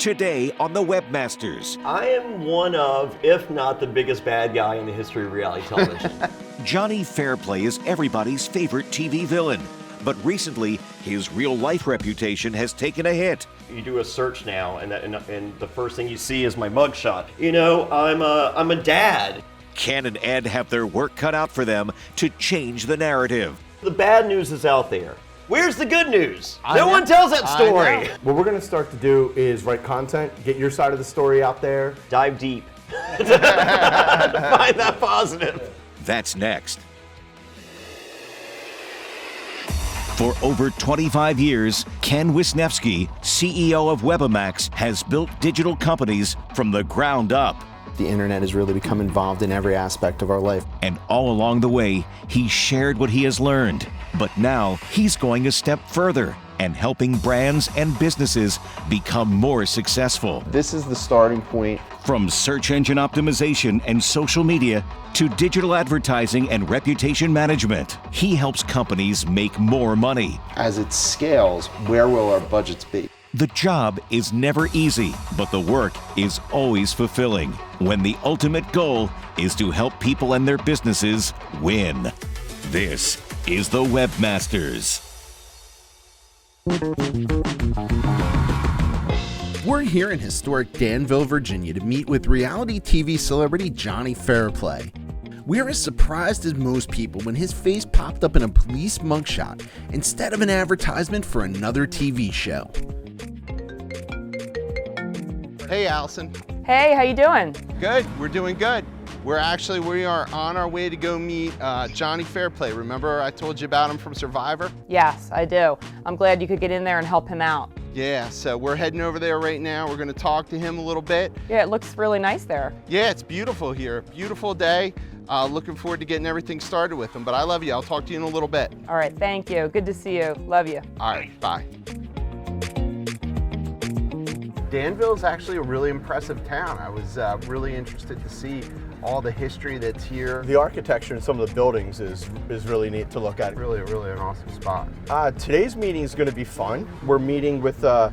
today on the Webmasters. I am one of, if not the biggest bad guy in the history of reality television. Jonny Fairplay is everybody's favorite TV villain, but recently his real-life reputation has taken a hit. You do a search now, and the first thing you see is my mugshot. You know, I'm a dad. Ken and Ed have their work cut out for them to change the narrative. The bad news is out there. Where's the good news? No one tells that story. What we're going to start to do is write content, get your side of the story out there. Dive deep. Find that positive. That's next. For over 25 years, Ken Wisniewski, CEO of WebiMax, has built digital companies from the ground up. The internet has really become involved in every aspect of our life. And all along the way, he shared what he has learned. But now he's going a step further and helping brands and businesses become more successful. This is the starting point. From search engine optimization and social media to digital advertising and reputation management, he helps companies make more money. As it scales, where will our budgets be? The job is never easy, but the work is always fulfilling when the ultimate goal is to help people and their businesses win. This is the Webmasters. We're here in historic Danville, Virginia to meet with reality TV celebrity Jonny Fairplay. We're as surprised as most people when his face popped up in a police mugshot instead of an advertisement for another TV show. Hey, Allison. Hey, how you doing? Good. We're doing good. We are on our way to go meet Jonny Fairplay. Remember I told you about him from Survivor? Yes, I do. I'm glad you could get in there and help him out. Yeah, so we're heading over there right now. We're going to talk to him a little bit. Yeah, it looks really nice there. Yeah, it's beautiful here. Beautiful day. Looking forward to getting everything started with him. But I love you. I'll talk to you in a little bit. All right, thank you. Good to see you. Love you. All right, bye. Danville is actually a really impressive town. I was really interested to see all the history that's here. The architecture in some of the buildings is really neat to look at. Really an awesome spot. Today's meeting is going to be fun. We're meeting with a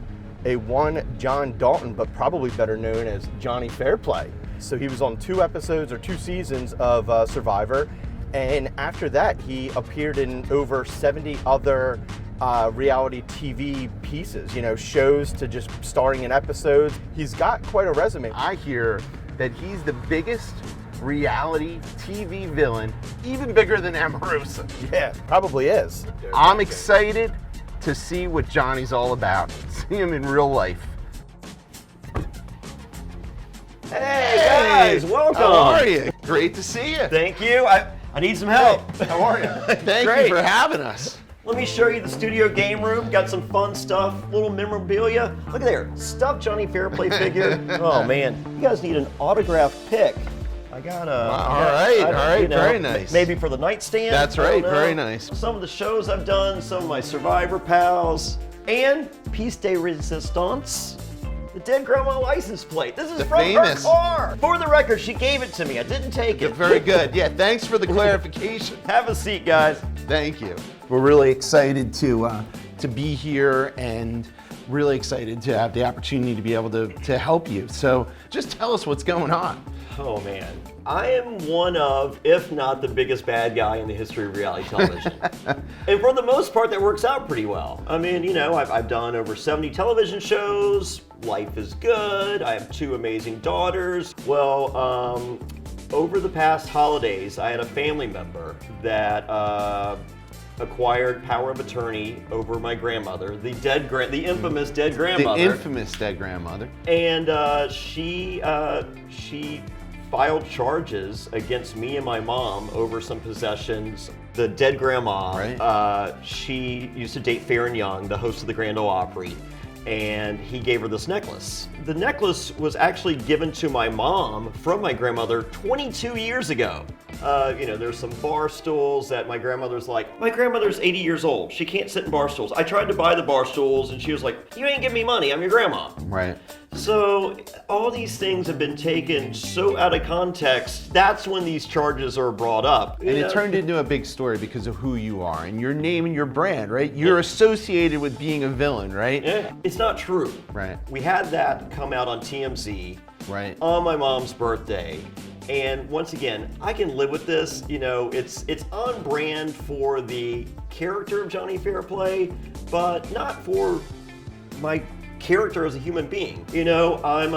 one John Dalton, but probably better known as Jonny Fairplay. So he was on 2 episodes or 2 seasons of Survivor, and after that he appeared in over 70 other reality TV pieces, you know, shows to just starring in episodes. He's got quite a resume. I hear that he's the biggest reality TV villain, even bigger than Omarosa. Yeah, probably is. I'm excited to see what Johnny's all about. See him in real life. Hey guys, welcome. How are you? Great to see you. Thank you. I need some help. How are you? Thank Great. you for having us. Let me show you the studio game room. Got some fun stuff, little memorabilia. Look at there, stuffed Jonny Fairplay figure. Oh man, you guys need an autographed pic. I got a. All right, very nice. Maybe for the nightstand. That's right, very nice. Some of the shows I've done, some of my Survivor pals, and piece de resistance. The dead grandma license plate. This is from famous. her car. For the record, she gave it to me. I didn't take it. Very good. Yeah, thanks for the clarification. Have a seat, guys. Thank you. We're really excited to be here and really excited to have the opportunity to be able to help you. So just tell us what's going on. Oh man, I am one of, if not the biggest bad guy in the history of reality television. And for the most part, that works out pretty well. I mean, you know, I've done over 70 television shows. Life is good. I have 2 amazing daughters. Well, over the past holidays, I had a family member that acquired power of attorney over my grandmother, the infamous dead grandmother. The infamous dead grandmother. And she filed charges against me and my mom over some possessions. The dead grandma, right. She used to date Farron Young, the host of the Grand Ole Opry, and he gave her this necklace. The necklace was actually given to my mom from my grandmother 22 years ago. You know, there's some bar stools that my grandmother's like, my grandmother's 80 years old. She can't sit in bar stools. I tried to buy the bar stools and she was like, you ain't giving me money, I'm your grandma. Right. So all these things have been taken so out of context. That's when these charges are brought up. And it turned into a big story because of who you are and your name and your brand, right? You're associated with being a villain, right? Yeah, it's not true. Right. We had that come out on TMZ Right. on my mom's birthday. And once again, I can live with this. You know, it's on brand for the character of Jonny Fairplay, but not for my character as a human being. You know, I'm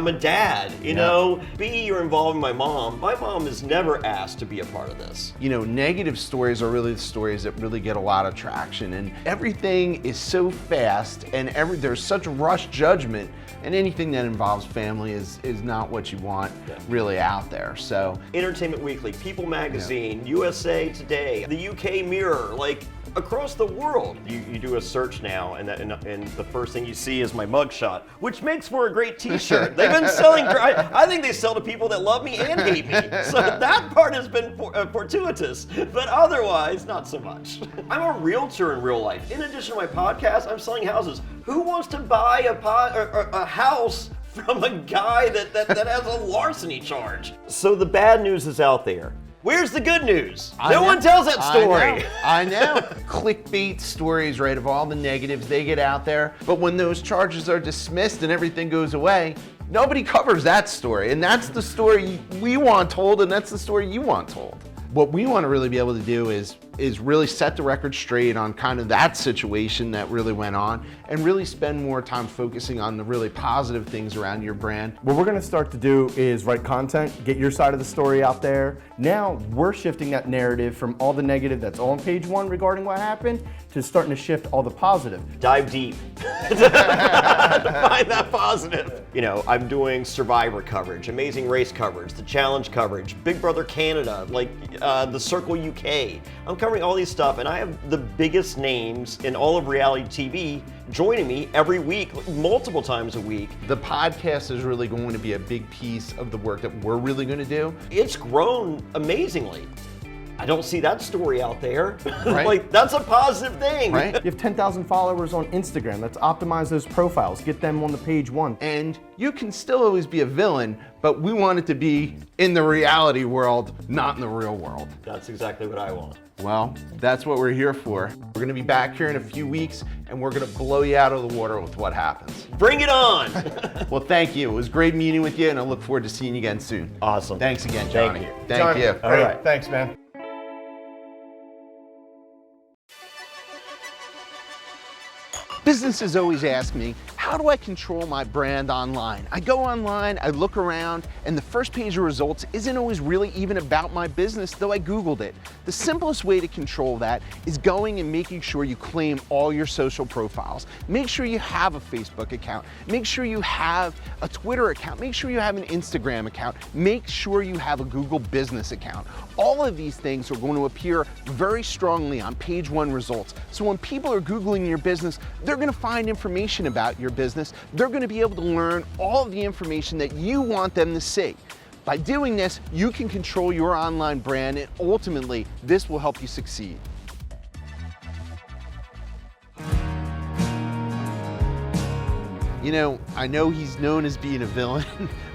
a dad. You know, you're involving my mom. My mom is never asked to be a part of this. You know, negative stories are really the stories that really get a lot of traction, and everything is so fast, and there's such rush judgment, and anything that involves family is not what you want really out there. So Entertainment Weekly, People Magazine, USA Today, the UK Mirror, like across the world. You do a search now, and the first thing you see is my mugshot, which makes for a great T-shirt. They've been selling. I think they sell to people that love me and hate me. So that part has been fortuitous, but otherwise, not so much. I'm a realtor in real life. In addition to my podcast, I'm selling houses. Who wants to buy a house from a guy that has a larceny charge? So the bad news is out there. Where's the good news? No one tells that story. I know. Clickbait stories, right, of all the negatives they get out there. But when those charges are dismissed and everything goes away, nobody covers that story. And that's the story we want told, and that's the story you want told. What we want to really be able to do is really set the record straight on kind of that situation that really went on, and really spend more time focusing on the really positive things around your brand. What we're going to start to do is write content, get your side of the story out there. Now we're shifting that narrative from all the negative that's on page one regarding what happened to starting to shift all the positive. Dive deep to find that positive. You know, I'm doing Survivor coverage, Amazing Race coverage, the Challenge coverage, Big Brother Canada, like the Circle UK. I'm covering all these stuff, and I have the biggest names in all of reality TV joining me every week, multiple times a week. The podcast is really going to be a big piece of the work that we're really going to do. It's grown amazingly. I don't see that story out there. Right. Like, that's a positive thing. Right. You have 10,000 followers on Instagram. Let's optimize those profiles, get them on the page one. And you can still always be a villain, but we want it to be in the reality world, not in the real world. That's exactly what I want. Well, that's what we're here for. We're gonna be back here in a few weeks, and we're gonna blow you out of the water with what happens. Bring it on. Well, thank you. It was great meeting with you, and I look forward to seeing you again soon. Awesome. Thanks again, Johnny. Thank you. Thank you. All right, thanks, man. Businesses always ask me, how do I control my brand online? I go online, I look around, and the first page of results isn't always really even about my business, though I Googled it. The simplest way to control that is going and making sure you claim all your social profiles. Make sure you have a Facebook account. Make sure you have a Twitter account. Make sure you have an Instagram account. Make sure you have a Google business account. All of these things are going to appear very strongly on page one results. So when people are Googling your business, they're going to find information about your business. They're going to be able to learn all of the information that you want them to see. By doing this, you can control your online brand, and ultimately, this will help you succeed. You know, I know he's known as being a villain,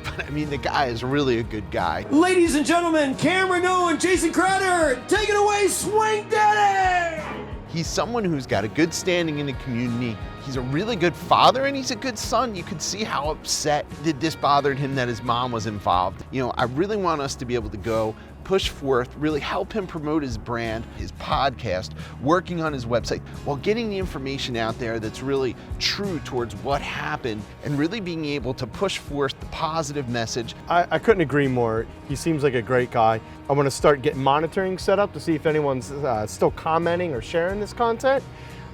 but I mean, the guy is really a good guy. Ladies and gentlemen, Cameron O and Jason Crowder, take it away, Swing Daddy! He's someone who's got a good standing in the community. He's a really good father, and he's a good son. You could see how upset this bothered him that his mom was involved. You know, I really want us to be able to go push forth, really help him promote his brand, his podcast, working on his website, while getting the information out there that's really true towards what happened, and really being able to push forth the positive message. I couldn't agree more. He seems like a great guy. I want to start getting monitoring set up to see if anyone's still commenting or sharing this content.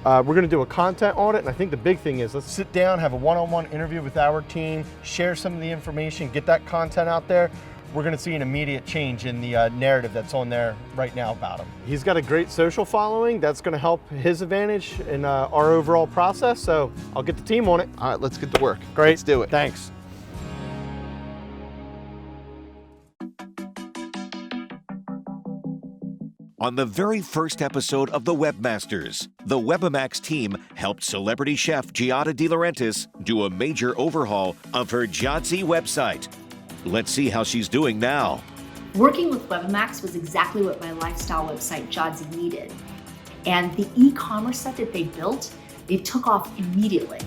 We're going to do a content audit, and I think the big thing is let's sit down, have a one-on-one interview with our team, share some of the information, get that content out there. We're going to see an immediate change in the narrative that's on there right now about him. He's got a great social following. That's going to help his advantage in our overall process, so I'll get the team on it. All right, let's get to work. Great. Let's do it. Thanks. On the very first episode of The Webmasters, the WebiMax team helped celebrity chef Giada De Laurentiis do a major overhaul of her Jazzy website. Let's see how she's doing now. Working with WebiMax was exactly what my lifestyle website Jazzy needed. And the e-commerce site that they built, it took off immediately.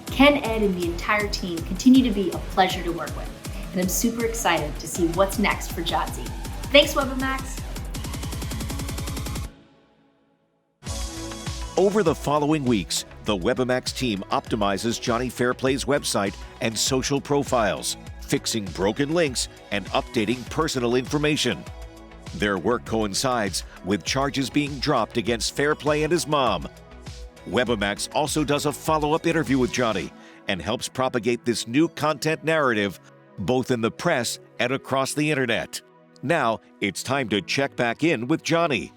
Ken, Ed, and the entire team continue to be a pleasure to work with, and I'm super excited to see what's next for Jazzy. Thanks, WebiMax. Over the following weeks, the WebiMax team optimizes Jonny Fairplay's website and social profiles, fixing broken links and updating personal information. Their work coincides with charges being dropped against Fairplay and his mom. WebiMax also does a follow-up interview with Jonny and helps propagate this new content narrative both in the press and across the internet. Now, it's time to check back in with Jonny.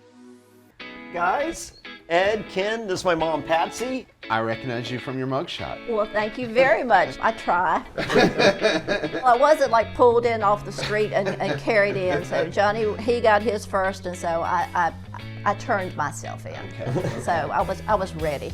Guys, Ed, Ken, this is my mom, Patsy. I recognize you from your mugshot. Well, thank you very much. I try. Well, I wasn't like pulled in off the street and carried in. So Jonny, he got his first, and so I turned myself in. Okay. So I was ready.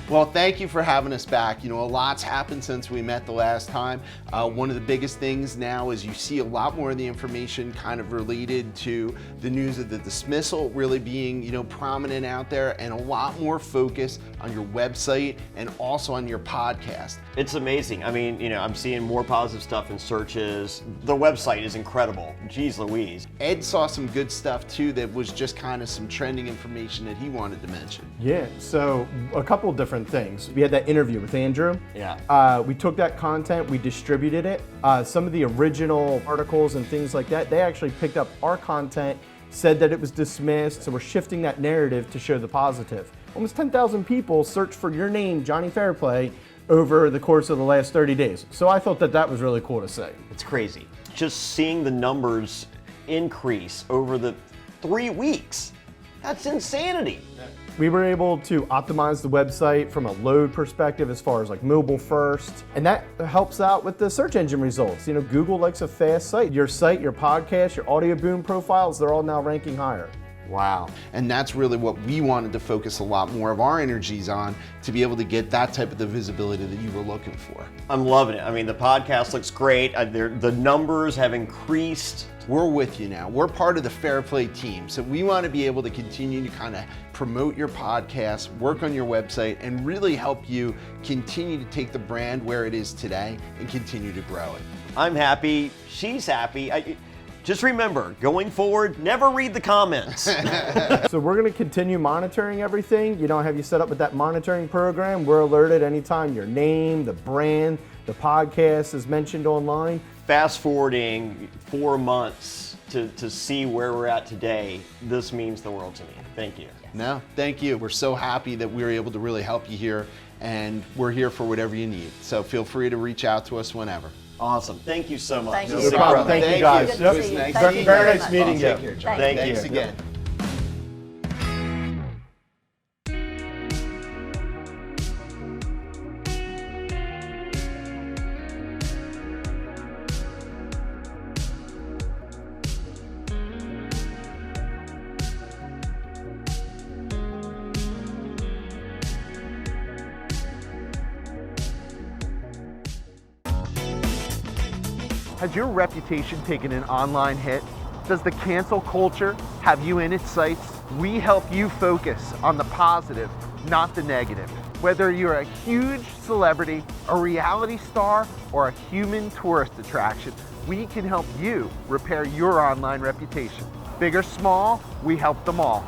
Well, thank you for having us back. You know, a lot's happened since we met the last time. One of the biggest things now is you see a lot more of the information kind of related to the news of the dismissal really being, you know, prominent out there, and a lot more focus on your website and also on your podcast. It's amazing. I mean, you know, I'm seeing more positive stuff in searches. The website is incredible. Jeez Louise. Ed saw some good stuff too that was just kind of some trending information that he wanted to mention. Yeah, so a couple of different things. We had that interview with Andrew. Yeah. We took that content, we distributed it. Some of the original articles and things like that, they actually picked up our content, said that it was dismissed, so we're shifting that narrative to show the positive. Almost 10,000 people searched for your name, Jonny Fairplay, over the course of the last 30 days. So I thought that was really cool to say. It's crazy. Just seeing the numbers increase over the 3 weeks. That's insanity. We were able to optimize the website from a load perspective as far as like mobile first, and that helps out with the search engine results. You know, Google likes a fast site. Your podcast, your audio boom profiles, they're all now ranking higher. Wow. And that's really what we wanted to focus a lot more of our energies on, to be able to get that type of the visibility that you were looking for. I'm loving it. I mean, the podcast looks great. The numbers have increased. We're with you now. We're part of the Fairplay team. So we want to be able to continue to kind of promote your podcast, work on your website, and really help you continue to take the brand where it is today and continue to grow it. I'm happy. She's happy. Just remember, going forward, never read the comments. So we're going to continue monitoring everything. You know, have you set up with that monitoring program? We're alerted anytime your name, the brand, the podcast is mentioned online. Fast forwarding 4 months to see where we're at today, this means the world to me. Thank you. No, thank you. We're so happy that we were able to really help you here, and we're here for whatever you need. So feel free to reach out to us whenever. Awesome. Thank you so much. Thank you. No problem. Thank you guys. Good to see you. Yep. Thank you Very nice much. meeting you. Take care, John. Thank you. Thanks again. Has your reputation taken an online hit? Does the cancel culture have you in its sights? We help you focus on the positive, not the negative. Whether you're a huge celebrity, a reality star, or a human tourist attraction, we can help you repair your online reputation. Big or small, we help them all.